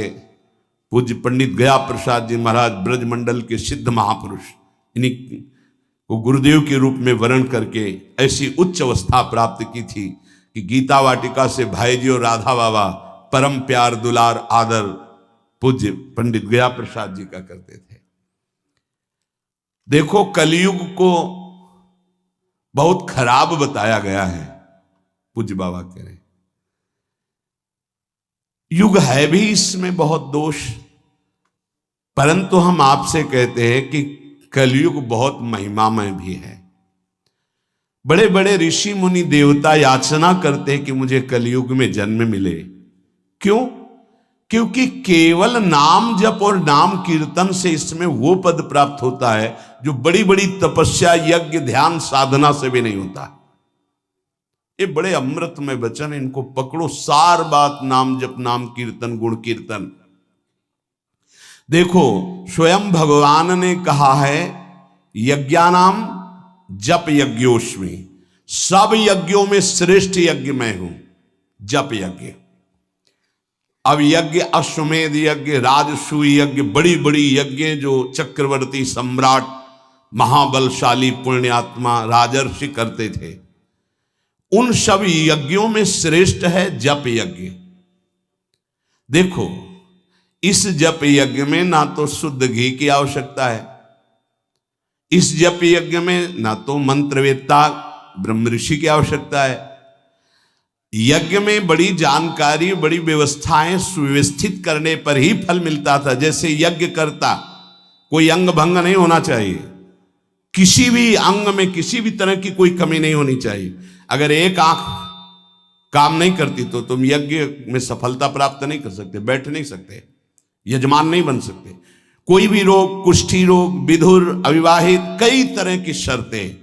पूज्य पंडित गया प्रसाद जी महाराज ब्रजमंडल के सिद्ध महापुरुष, इन्हीं को गुरुदेव के रूप में वर्ण करके ऐसी उच्च अवस्था प्राप्त की थी कि गीता वाटिका से भाई जी और राधा बाबा परम प्यार दुलार आदर पूज्य पंडित गया प्रसाद जी का करते थे। देखो कलयुग को बहुत खराब बताया गया है। पूज्य बाबा कह रहे युग है भी इसमें बहुत दोष, परंतु हम आपसे कहते हैं कि कलयुग बहुत महिमामय भी है। बड़े बड़े ऋषि मुनि देवता याचना करते हैं कि मुझे कलयुग में जन्म मिले। क्यों? क्योंकि केवल नाम जप और नाम कीर्तन से इसमें वो पद प्राप्त होता है जो बड़ी बड़ी तपस्या यज्ञ ध्यान साधना से भी नहीं होता। ये बड़े अमृतमय वचन, इनको पकड़ो। सार बात नाम जप नाम कीर्तन गुण कीर्तन। देखो स्वयं भगवान ने कहा है यज्ञानाम जप यज्ञोस्मि, सब यज्ञों में श्रेष्ठ यज्ञ मैं हूं, जप यज्ञ। अब यज्ञ अश्वमेध यज्ञ, राजसूय यज्ञ, बड़ी बड़ी यज्ञ जो चक्रवर्ती सम्राट महाबलशाली पुण्यात्मा राजर्षि करते थे, उन सब यज्ञों में श्रेष्ठ है जप यज्ञ। देखो इस जप यज्ञ में ना तो शुद्ध घी की आवश्यकता है, इस जप यज्ञ में ना तो मंत्रवेत्ता ब्रह्म ऋषि की आवश्यकता है। यज्ञ में बड़ी जानकारी बड़ी व्यवस्थाएं सुव्यवस्थित करने पर ही फल मिलता था। जैसे यज्ञ करता कोई अंग भंग नहीं होना चाहिए, किसी भी अंग में किसी भी तरह की कोई कमी नहीं होनी चाहिए। अगर एक आंख काम नहीं करती तो तुम यज्ञ में सफलता प्राप्त नहीं कर सकते, बैठ नहीं सकते, यजमान नहीं बन सकते। कोई भी रोग, कुष्ठी रोग, विधुर, अविवाहित, कई तरह की शर्तें,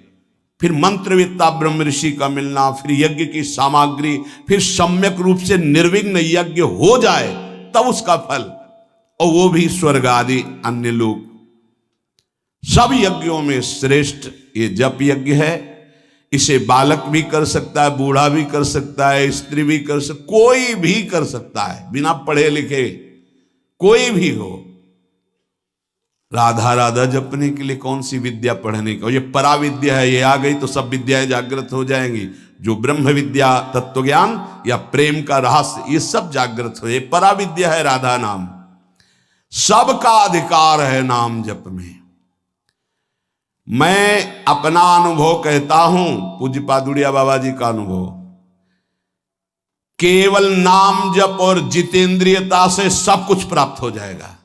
फिर मंत्रवेत्ता ब्रह्म ऋषि का मिलना, फिर यज्ञ की सामग्री, फिर सम्यक रूप से निर्विघ्न यज्ञ हो जाए तब उसका फल, और वो भी स्वर्ग आदि अन्य लोग। सब यज्ञों में श्रेष्ठ ये जप यज्ञ है। इसे बालक भी कर सकता है, बूढ़ा भी कर सकता है, स्त्री भी कर सकता, कोई भी कर सकता है, बिना पढ़े लिखे कोई भी हो। राधा राधा जपने के लिए कौन सी विद्या पढ़ने का, ये पराविद्या है, ये आ गई तो सब विद्याएं जागृत हो जाएंगी। जो ब्रह्म विद्या तत्व ज्ञान या प्रेम का रहस्य, ये सब जागृत हो, ये पराविद्या है राधा नाम। सबका अधिकार है नाम जप में। मैं अपना अनुभव कहता हूं, पूज्य पादुड़िया बाबा जी का अनुभव, केवल नाम जप और जितेंद्रियता से सब कुछ प्राप्त हो जाएगा।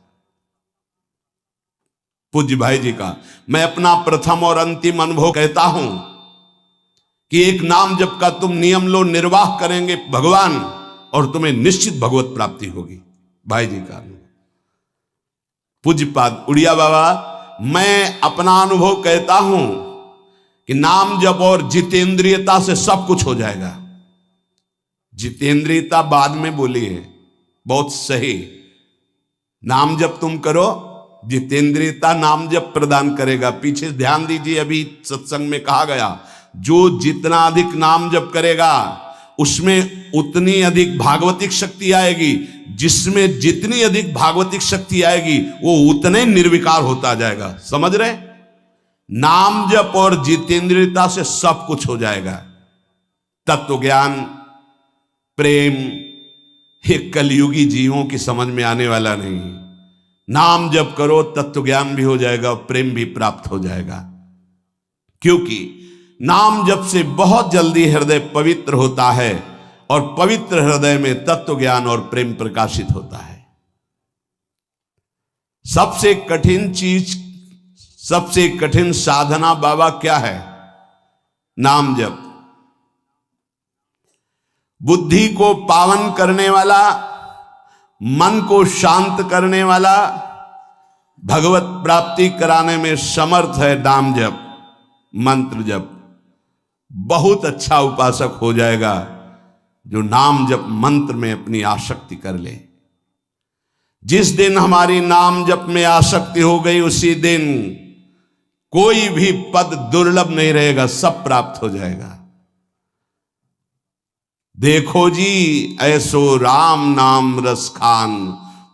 पूज्य भाई जी का मैं अपना प्रथम और अंतिम अनुभव कहता हूं कि एक नाम जप का तुम नियम लो, निर्वाह करेंगे भगवान, और तुम्हें निश्चित भगवत प्राप्ति होगी। भाई जी का अनुभव। पूज्य पाद उड़िया बाबा, मैं अपना अनुभव कहता हूं कि नाम जप और जितेंद्रियता से सब कुछ हो जाएगा। जितेंद्रियता बाद में बोली है, बहुत सही। नाम जप तुम करो, जितेंद्रियता नाम जप प्रदान करेगा। पीछे ध्यान दीजिए, अभी सत्संग में कहा गया, जो जितना अधिक नाम जप करेगा उसमें उतनी अधिक भागवतिक शक्ति आएगी, जिसमें जितनी अधिक भागवतिक शक्ति आएगी वो उतने निर्विकार होता जाएगा। समझ रहे? नाम जप और जितेंद्रियता से सब कुछ हो जाएगा। तत्व ज्ञान प्रेम ये कलयुगी जीवों की समझ में आने वाला नहीं। नाम जप करो, तत्व ज्ञान भी हो जाएगा, प्रेम भी प्राप्त हो जाएगा। क्योंकि नाम जप से बहुत जल्दी हृदय पवित्र होता है, और पवित्र हृदय में तत्व ज्ञान और प्रेम प्रकाशित होता है। सबसे कठिन चीज, सबसे कठिन साधना बाबा क्या है? नाम जप। बुद्धि को पावन करने वाला, मन को शांत करने वाला, भगवत प्राप्ति कराने में समर्थ है नाम जप, मंत्र जप। बहुत अच्छा उपासक हो जाएगा जो नाम जप मंत्र में अपनी आसक्ति कर ले। जिस दिन हमारी नाम जप में आसक्ति हो गई उसी दिन कोई भी पद दुर्लभ नहीं रहेगा, सब प्राप्त हो जाएगा। देखो जी ऐसो राम नाम रस खान,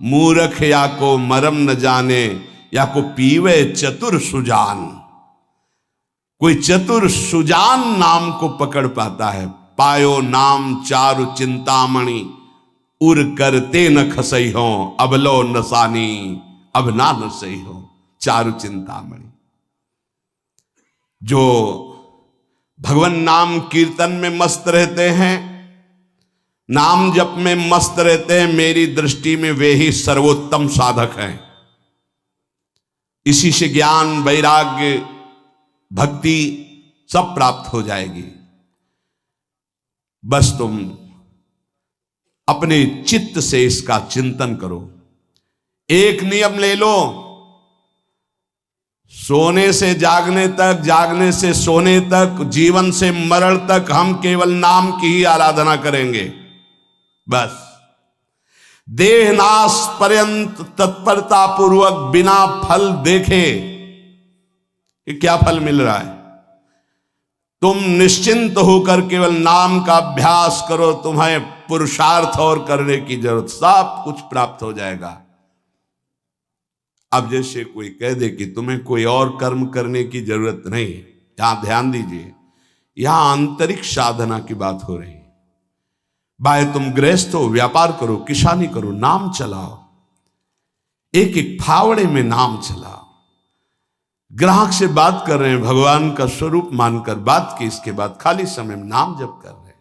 मूर्ख या को मरम न जाने, या को पीवे चतुर सुजान। कोई चतुर सुजान नाम को पकड़ पाता है। पायो नाम चारु चिंतामणि, उर करते न खसई हो, अबलो नसानी अब ना नसई हो। चारु चिंतामणि जो भगवान नाम कीर्तन में मस्त रहते हैं, नाम जप में मस्त रहते हैं, मेरी दृष्टि में वे ही सर्वोत्तम साधक हैं। इसी से ज्ञान वैराग्य भक्ति सब प्राप्त हो जाएगी। बस तुम अपने चित्त से इसका चिंतन करो। एक नियम ले लो, सोने से जागने तक, जागने से सोने तक, जीवन से मरण तक हम केवल नाम की ही आराधना करेंगे। बस देहनाश पर्यंत तत्परता पूर्वक बिना फल देखे कि क्या फल मिल रहा है, तुम निश्चिंत होकर केवल नाम का अभ्यास करो। तुम्हें पुरुषार्थ और करने की जरूरत, सब कुछ प्राप्त हो जाएगा। अब जैसे कोई कह दे कि तुम्हें कोई और कर्म करने की जरूरत नहीं, यहां ध्यान दीजिए, यहां आंतरिक साधना की बात हो रही है। भाई तुम गृहस्थ हो, व्यापार करो, किसानी करो, नाम चलाओ, एक एक फावड़े में नाम चलाओ। ग्राहक से बात कर रहे हैं, भगवान का स्वरूप मानकर बात की, इसके बाद खाली समय में नाम जप कर रहे हैं।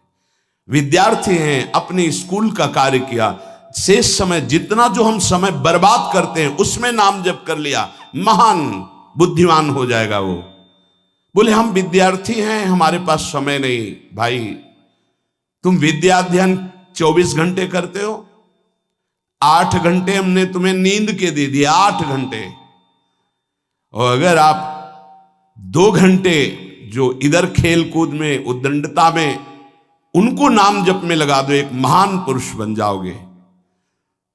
विद्यार्थी हैं, अपनी स्कूल का कार्य किया, शेष समय जितना जो हम समय बर्बाद करते हैं उसमें नाम जप कर लिया, महान बुद्धिमान हो जाएगा वो। बोले हम विद्यार्थी हैं, हमारे पास समय नहीं। भाई तुम विद्या अध्ययन 24 घंटे करते हो, 8 घंटे हमने तुम्हें नींद के दे दिए, 8 घंटे। और अगर आप 2 घंटे जो इधर खेल कूद में, उद्दंडता में, उनको नाम जप में लगा दो, एक महान पुरुष बन जाओगे।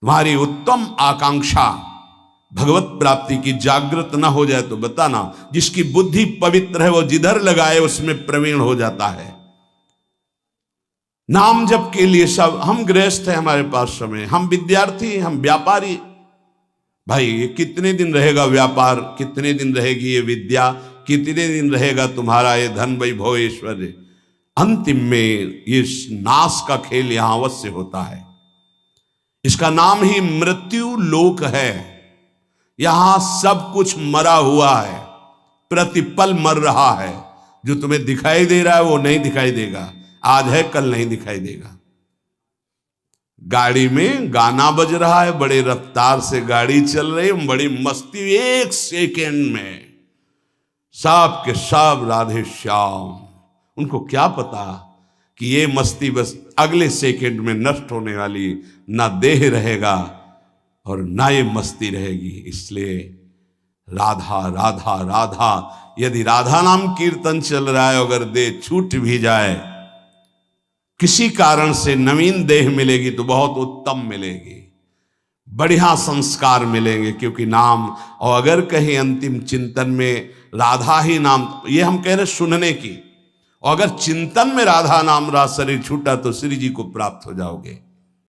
तुम्हारी उत्तम आकांक्षा भगवत प्राप्ति की जागृत ना हो जाए तो बताना। जिसकी बुद्धि पवित्र है वो जिधर लगाए उसमें प्रवीण हो जाता है। नाम जप के लिए सब, हम गृहस्थ हैं, हमारे पास समय, हम विद्यार्थी, हम व्यापारी। भाई ये कितने दिन रहेगा व्यापार, कितने दिन रहेगी ये विद्या, कितने दिन रहेगा तुम्हारा ये धन वैभव ऐश्वर्य। अंतिम में ये नाश का खेल यहां अवश्य होता है। इसका नाम ही मृत्यु लोक है। यहां सब कुछ मरा हुआ है, प्रतिपल मर रहा है। जो तुम्हें दिखाई दे रहा है वो नहीं दिखाई देगा, आज है कल नहीं दिखाई देगा। गाड़ी में गाना बज रहा है, बड़े रफ्तार से गाड़ी चल रही है, बड़ी मस्ती, 1 सेकेंड में सब के सब राधे श्याम। उनको क्या पता कि ये मस्ती बस अगले सेकंड में नष्ट होने वाली, ना देह रहेगा और ना ये मस्ती रहेगी। इसलिए राधा राधा राधा, यदि राधा नाम कीर्तन चल रहा है, अगर देह छूट भी जाए, किसी कारण से नवीन देह मिलेगी तो बहुत उत्तम मिलेगी, बढ़िया संस्कार मिलेंगे, क्योंकि नाम। और अगर कहीं अंतिम चिंतन में राधा ही नाम, ये हम कह रहे सुनने की, और अगर चिंतन में राधा नाम रहा, शरीर छूटा तो श्री जी को प्राप्त हो जाओगे।